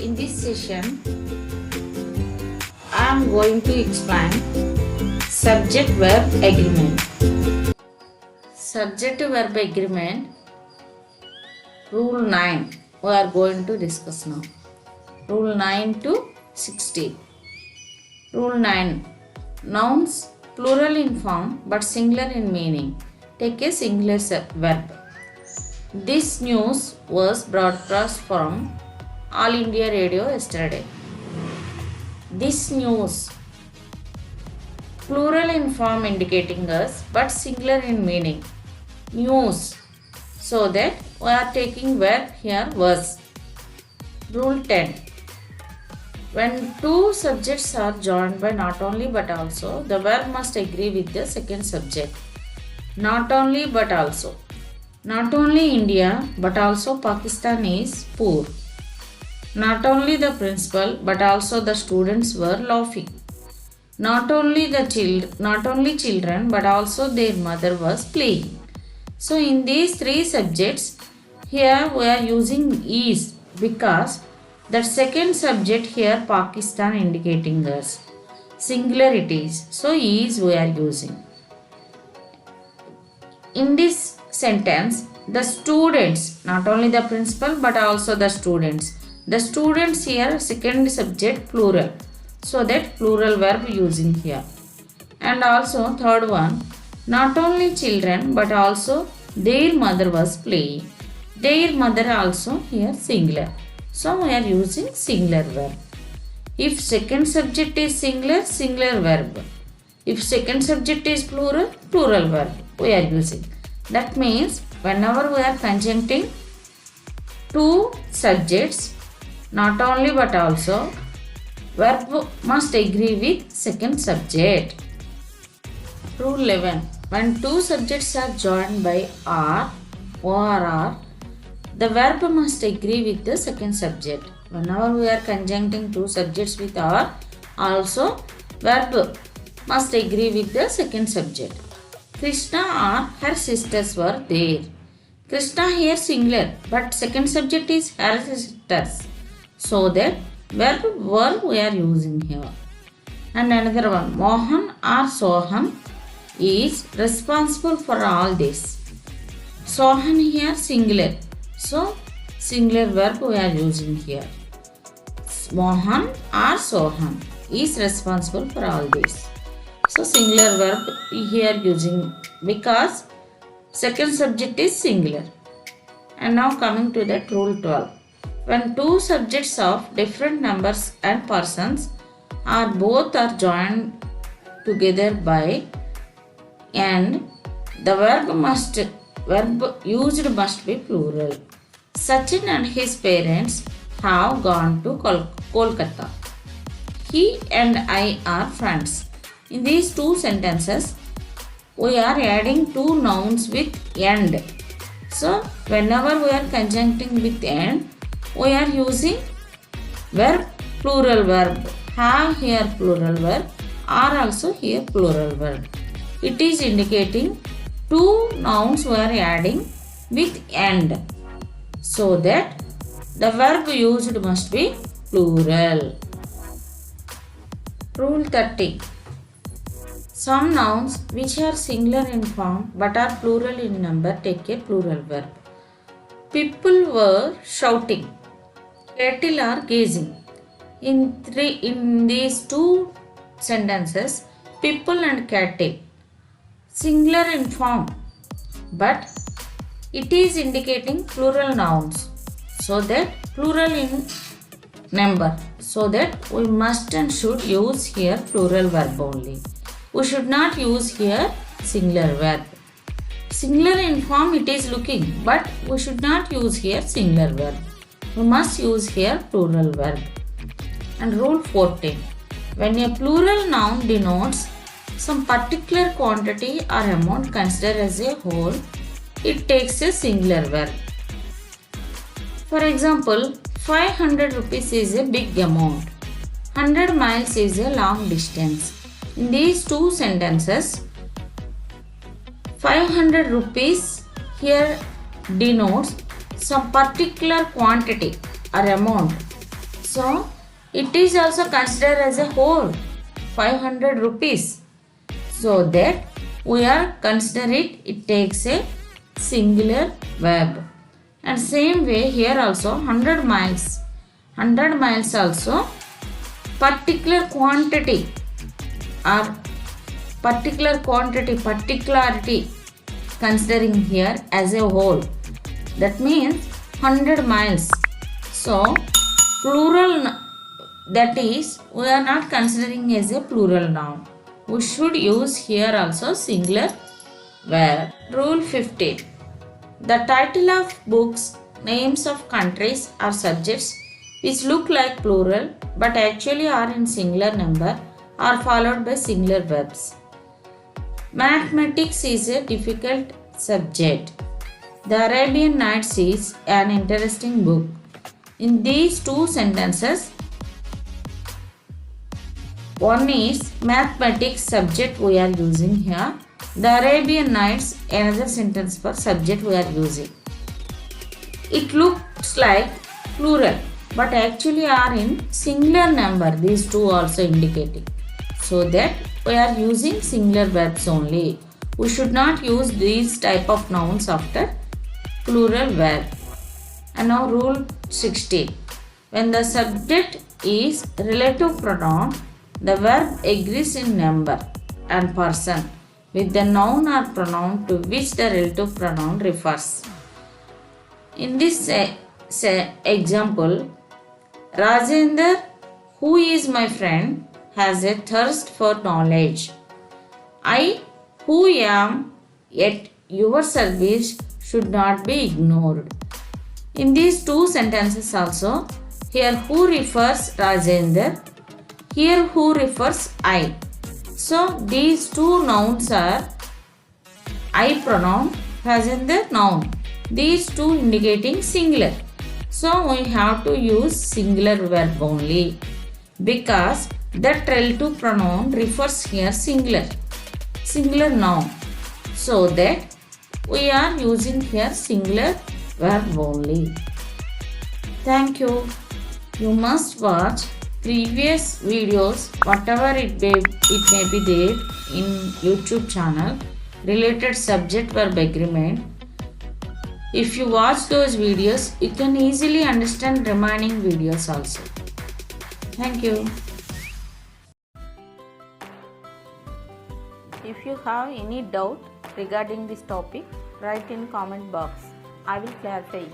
In this session, I am going to explain subject-verb agreement. Subject-verb agreement, Rule 9, we are going to discuss now. Rule 9 to 16. Rule 9, nouns plural in form but singular in meaning. Take a singular verb. This news was broadcast from All India Radio yesterday. This news, plural in form indicating us but singular in meaning. News, so that we are taking verb here was. Rule 10. When two subjects are joined by not only but also, the verb must agree with the second subject. Not only but also. Not only India but also Pakistan is poor. Not only the principal but also the students were laughing. Not only children but also their mother was playing. So in these three subjects, here we are using is because that second subject here Pakistan indicating us. Singular it is. So is we are using. In this sentence, the students, not only the principal but also the students. The students here second subject plural. So that plural verb using here. And also third one, not only children but also their mother was playing. Their mother also here singular. So we are using singular verb. If second subject is singular, singular verb. If second subject is plural, plural verb we are using. That means whenever we are conjuncting two subjects, not only but also, verb must agree with second subject. Rule 11. When two subjects are joined by R or R, the verb must agree with the second subject. Whenever we are conjuncting two subjects with R, also verb must agree with the second subject. Krishna or her sisters were there. Krishna here singular, but second subject is her sisters. So that verb were we are using here. And another one, Mohan or Sohan is responsible for all this. Sohan here singular. So singular verb we are using here. Mohan or Sohan is responsible for all this. So singular verb here using because second subject is singular. And now coming to that rule 12. When two subjects of different numbers and persons both are joined together by and, the verb used must be plural. Sachin and his parents have gone to Kolkata. He and I are friends. In these two sentences, we are adding two nouns with and. So, whenever we are conjuncting with and, we are using verb, plural verb. Have here plural verb, are also here plural verb. It is indicating two nouns we are adding with and. So that the verb used must be plural. Rule 30. Some nouns which are singular in form but are plural in number take a plural verb. People were shouting. Cattle are gazing. In these two sentences, people and cattle, singular in form, but it is indicating plural nouns. So that plural in number. So that we must and should use here plural verb only. We should not use here singular verb. Singular in form it is looking, but we should not use here singular verb. We must use here plural verb. And rule 14. When a plural noun denotes some particular quantity or amount considered as a whole, it takes a singular verb. For example, 500 rupees is a big amount. 100 miles is a long distance. In these two sentences, 500 rupees here denotes some particular quantity or amount. So it is also considered as a whole 500 rupees. So that we are consider it takes a singular verb. And same way here also 100 miles. 100 miles also particular quantity or particularity considering here as a whole. That means 100 miles. So plural, that is we are not considering as a plural noun. We should use here also singular verb. Rule 15. The title of books, names of countries or subjects which look like plural but actually are in singular number are followed by singular verbs. Mathematics is a difficult subject. The Arabian Nights is an interesting book. In these two sentences, one is mathematics subject we are using here. The Arabian Nights, another sentence for subject we are using. It looks like plural but actually are in singular number, these two also indicating. So that we are using singular verbs only. We should not use these type of nouns after plural verb. And now rule 16. When the subject is relative pronoun, the verb agrees in number and person with the noun or pronoun to which the relative pronoun refers. In this example, Rajendra, who is my friend, has a thirst for knowledge. I, who am at your service, should not be ignored. In these two sentences also, here who refers Rajendra, here who refers I. So these two nouns are I pronoun, Rajendra noun. These two indicating singular. So we have to use singular verb only because that relative pronoun refers here singular noun. So that we are using here singular verb only. Thank you. You must watch previous videos, whatever it may be there in YouTube channel related subject verb agreement. If you watch those videos, you can easily understand remaining videos also. Thank you. If you have any doubt regarding this topic, write in comment box. I will clarify it.